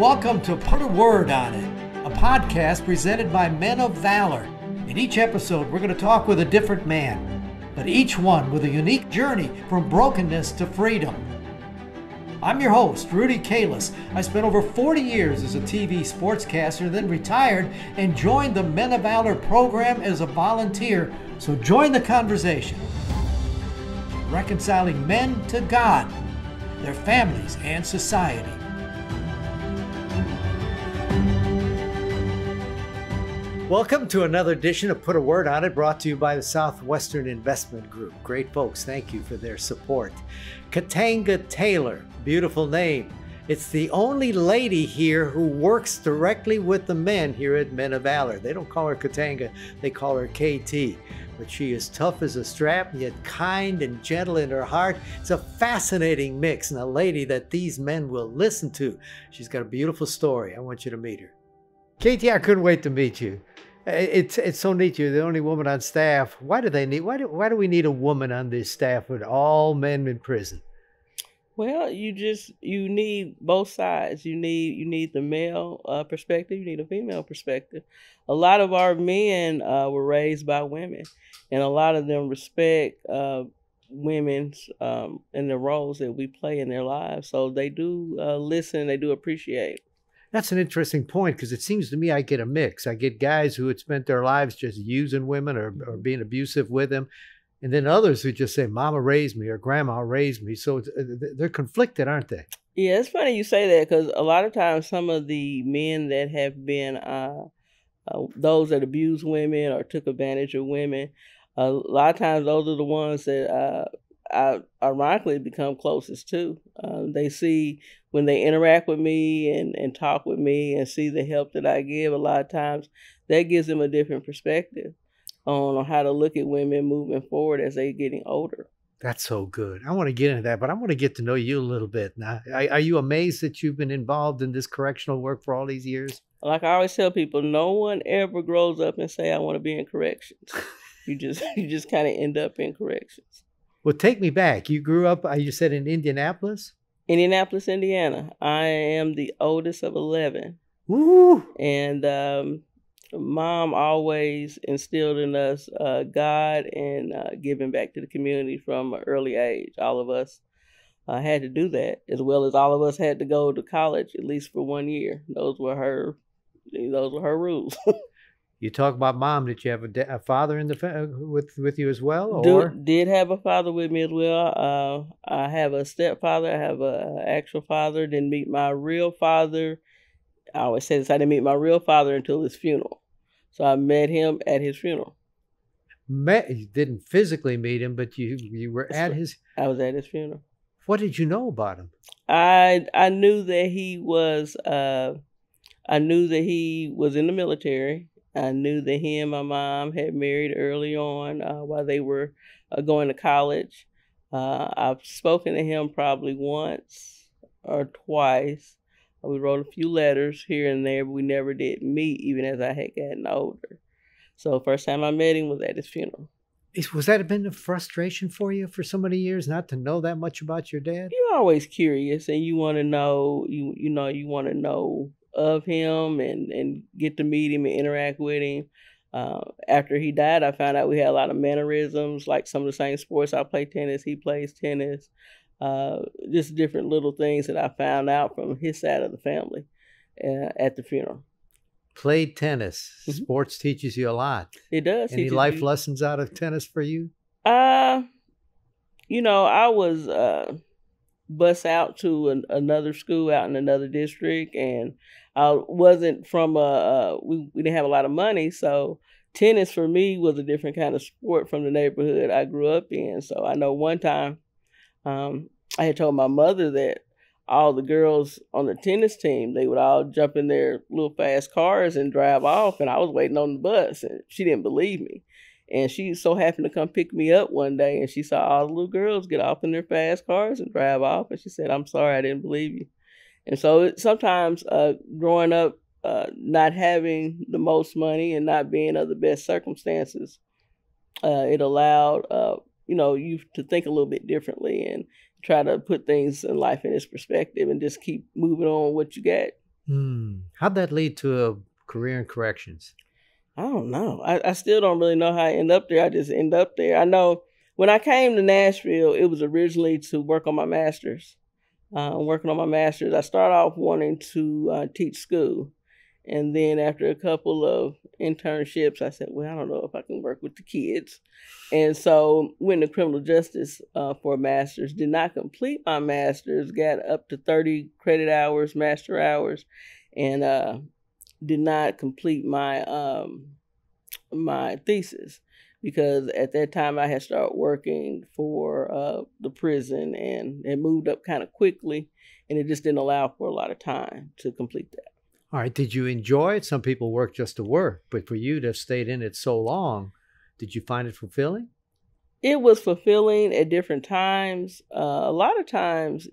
Welcome to Put a Word on It, a podcast presented by Men of Valor. In each episode, we're going to talk with a different man, but each one with a unique journey from brokenness to freedom. I'm your host, Rudy Kalis. I spent over 40 years as a TV sportscaster, then retired and joined the Men of Valor program as a volunteer. So join the conversation. Reconciling men to God, their families, and society. Welcome to another edition of Put a Word on It, brought to you by the Southwestern Investment Group. Great folks, thank you for their support. Katanga Taylor, beautiful name. It's the only lady here who works directly with the men here at Men of Valor. They don't call her Katanga, they call her KT. But she is tough as a strap, yet kind and gentle in her heart. It's a fascinating mix and a lady that these men will listen to. She's got a beautiful story. I want you to meet her. KT, I couldn't wait to meet you. It's so neat. You're the only woman on staff. Why do we need a woman on this staff with all men in prison? Well, you need both sides. You need the male perspective. You need a female perspective. A lot of our men were raised by women, and a lot of them respect women's and the roles that we play in their lives. So they do listen. They do appreciate. That's an interesting point, because it seems to me I get a mix. I get guys who had spent their lives just using women or being abusive with them, and then others who just say, Mama raised me or Grandma raised me. So they're conflicted, aren't they? Yeah, it's funny you say that, because a lot of times some of the men that have been those that abuse women or took advantage of women, a lot of times those are the ones that ironically become closest to. They see when they interact with me and talk with me and see the help that I give, a lot of times that gives them a different perspective on how to look at women moving forward as they're getting older. That's so good. I want to get into that, but I want to get to know you a little bit. Now, are you amazed that you've been involved in this correctional work for all these years? Like I always tell people, no one ever grows up and say, I want to be in corrections. You just kind of end up in corrections. Well, take me back. You grew up, you said, in Indianapolis? Indianapolis, Indiana. I am the oldest of 11. Woo! And Mom always instilled in us God and giving back to the community from an early age. All of us had to do that, as well as all of us had to go to college at least for 1 year. Those were her rules. You talk about Mom. Did you have a father in the with you as well? Or did have a father with me as well. I have a stepfather. I have an actual father. Didn't meet my real father. I always say this: I didn't meet my real father until his funeral. So I met him at his funeral. You didn't physically meet him, but you were at his. I was at his funeral. What did you know about him? I knew that he was. I knew that he was in the military. I knew that he and my mom had married early on while they were going to college. I've spoken to him probably once or twice. We wrote a few letters here and there, but we never did meet, even as I had gotten older. So first time I met him was at his funeral. Was that been a frustration for you for so many years, not to know that much about your dad? You're always curious, and you want to know. You want to know of him and get to meet him and interact with him. After he died, I found out we had a lot of mannerisms, like some of the same sports. I play tennis, he plays tennis. Just different little things that I found out from his side of the family at the funeral. Played tennis. Mm-hmm. Sports teaches you a lot. It does. Any life lessons out of tennis for you? I was bus out to another school out in another district, and I wasn't from we didn't have a lot of money, so tennis for me was a different kind of sport from the neighborhood I grew up in. So I know one time I had told my mother that all the girls on the tennis team, they would all jump in their little fast cars and drive off, and I was waiting on the bus, and she didn't believe me. And she so happened to come pick me up one day, and she saw all the little girls get off in their fast cars and drive off. And she said, I'm sorry, I didn't believe you. And so sometimes growing up, not having the most money and not being of the best circumstances, it allowed, you to think a little bit differently and try to put things in life in its perspective and just keep moving on what you got. How'd that lead to a career in corrections? I don't know. I still don't really know how I end up there. I just end up there. I know when I came to Nashville, it was originally to work on my master's. Working on my master's, I started off wanting to teach school. And then after a couple of internships, I said, well, I don't know if I can work with the kids. And so went to criminal justice for a master's, did not complete my master's, got up to 30 credit hours, master hours, and did not complete my thesis because at that time I had started working for the prison and it moved up kind of quickly, and it just didn't allow for a lot of time to complete that. All right. Did you enjoy it? Some people work just to work, but for you to have stayed in it so long, did you find it fulfilling? It was fulfilling at different times. A lot of times,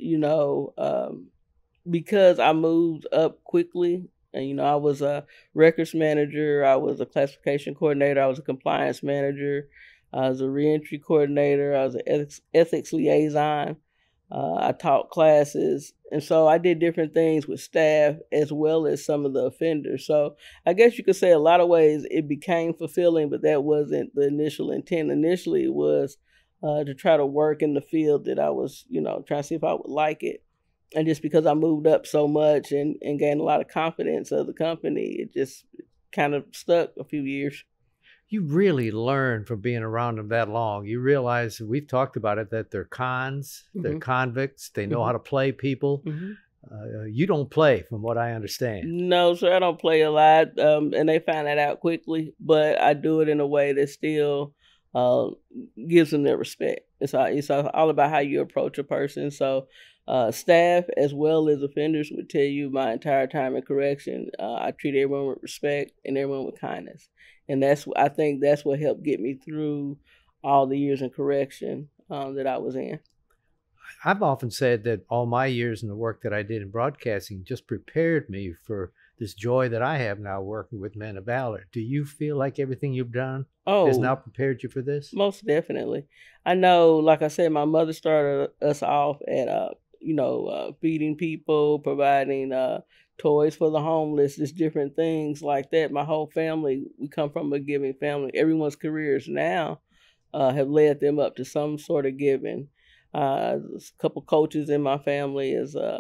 because I moved up quickly, and I was a records manager, I was a classification coordinator, I was a compliance manager, I was a reentry coordinator, I was an ethics liaison. I taught classes, and so I did different things with staff as well as some of the offenders. So I guess you could say a lot of ways it became fulfilling, but that wasn't the initial intent. Initially, it was to try to work in the field that I was, trying to see if I would like it. And just because I moved up so much and gained a lot of confidence of the company, it just kind of stuck a few years. You really learn from being around them that long. You realize, we've talked about it, that they're cons, they're convicts, they know how to play people. You don't play, from what I understand. No, sir, I don't play a lot, and they find that out quickly, but I do it in a way that still gives them their respect. It's all about how you approach a person. So staff as well as offenders would tell you my entire time in correction, I treat everyone with respect and everyone with kindness. And I think that's what helped get me through all the years in correction that I was in. I've often said that all my years in the work that I did in broadcasting just prepared me for this joy that I have now working with Men of Valor. Do you feel like everything you've done has now prepared you for this? Most definitely. I know, like I said, my mother started us off at, feeding people, providing toys for the homeless, just different things like that. My whole family, we come from a giving family. Everyone's careers now have led them up to some sort of giving. There's a couple coaches in my family.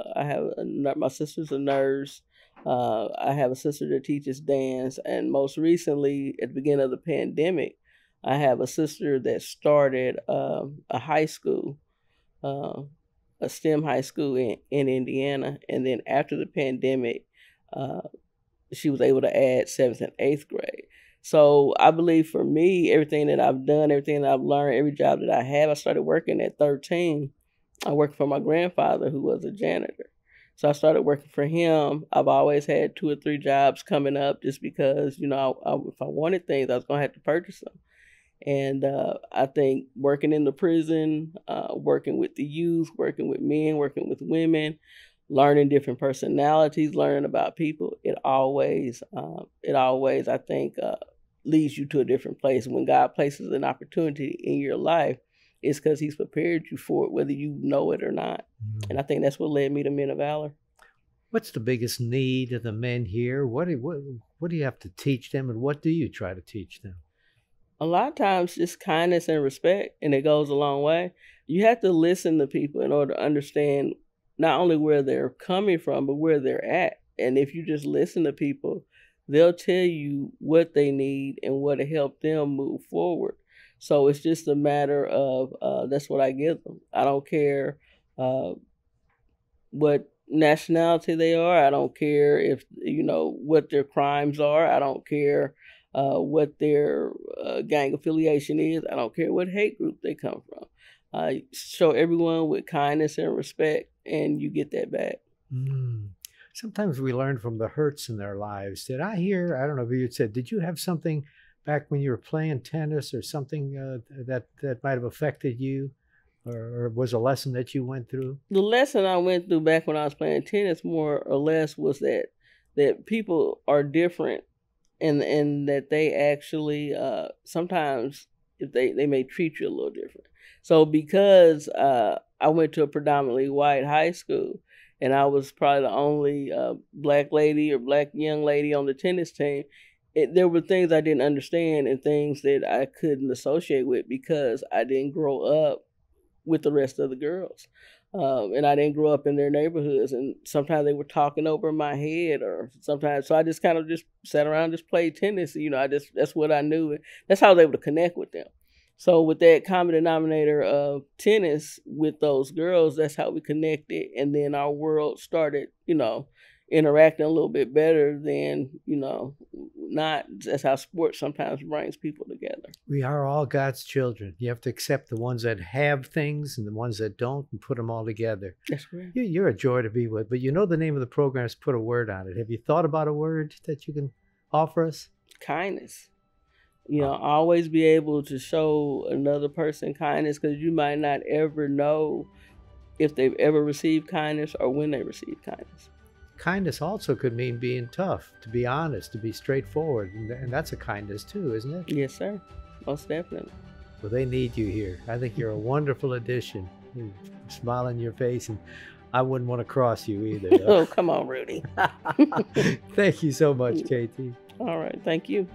My sister's a nurse. I have a sister that teaches dance, and most recently, at the beginning of the pandemic, I have a sister that started a high school, a STEM high school in Indiana, and then after the pandemic, she was able to add 7th and 8th grade. So I believe for me, everything that I've done, everything that I've learned, every job that I have, I started working at 13. I worked for my grandfather, who was a janitor. So I started working for him. I've always had 2 or 3 jobs coming up just because, if I wanted things, I was going to have to purchase them. And I think working in the prison, working with the youth, working with men, working with women, learning different personalities, learning about people, it always, I think, leads you to a different place. When God places an opportunity in your life, it's because he's prepared you for it, whether you know it or not. And I think that's what led me to Men of Valor. What's the biggest need of the men here? What do you have to teach them, and what do you try to teach them? A lot of times just kindness and respect, and it goes a long way. You have to listen to people in order to understand not only where they're coming from, but where they're at. And if you just listen to people, they'll tell you what they need and what to help them move forward. So it's just a matter of, that's what I give them. I don't care what nationality they are. I don't care if, what their crimes are. I don't care what their gang affiliation is. I don't care what hate group they come from. Show everyone with kindness and respect, and you get that back. Sometimes we learn from the hurts in their lives. Did I hear, I don't know if you had said, did you have something back when you were playing tennis or something that might have affected you, or was a lesson that you went through? The lesson I went through back when I was playing tennis, more or less, was that people are different, and that they actually sometimes if they may treat you a little different. So because I went to a predominantly white high school, and I was probably the only black lady or black young lady on the tennis team. There were things I didn't understand and things that I couldn't associate with because I didn't grow up with the rest of the girls. And I didn't grow up in their neighborhoods, and sometimes they were talking over my head, or sometimes, so I just kind of just sat around and just played tennis. That's what I knew. And that's how I was able to connect with them. So with that common denominator of tennis with those girls, that's how we connected. And then our world started, interacting a little bit better than, not. That's how sports sometimes brings people together. We are all God's children. You have to accept the ones that have things and the ones that don't and put them all together. That's correct. You're a joy to be with, but the name of the program is Put a Word on It. Have you thought about a word that you can offer us? Kindness. Always be able to show another person kindness, because you might not ever know if they've ever received kindness or when they received kindness. Kindness also could mean being tough, to be honest, to be straightforward. And that's a kindness too, isn't it? Yes, sir. Most definitely. Well, they need you here. I think you're a wonderful addition. You smile on your face, and I wouldn't want to cross you either. Oh, come on, Rudy. Thank you so much, KT. All right. Thank you.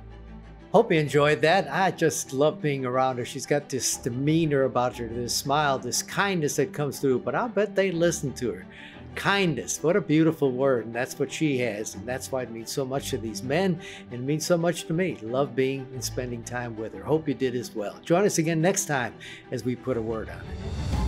Hope you enjoyed that. I just love being around her. She's got this demeanor about her, this smile, this kindness that comes through, but I'll bet they listen to her. Kindness, what a beautiful word, and that's what she has, and that's why it means so much to these men, and it means so much to me. Love being and spending time with her. Hope you did as well. Join us again next time as we put a word on it.